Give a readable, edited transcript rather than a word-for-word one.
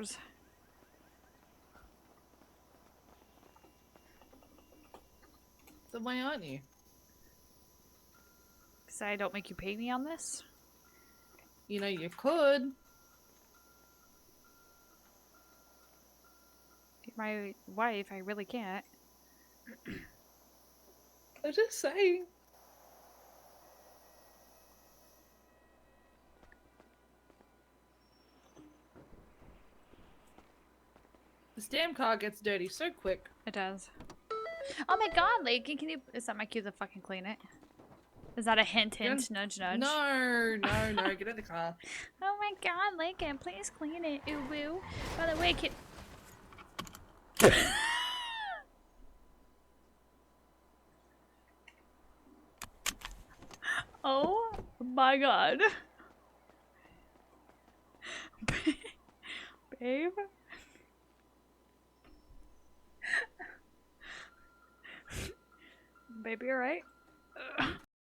$5. So why aren't you? Because I don't make you pay me on this? You know, you could. My wife, I really can't. I'm just saying. This damn car gets dirty so quick. It does. Oh my god, like, can you... Is that my cue to fucking clean it? Is that a hint, hint, nudge, nudge? No, get in the car. Oh my god, Lincoln, please clean it. Ooh, woo. By the way, can... Oh my god. Babe? Baby, alright?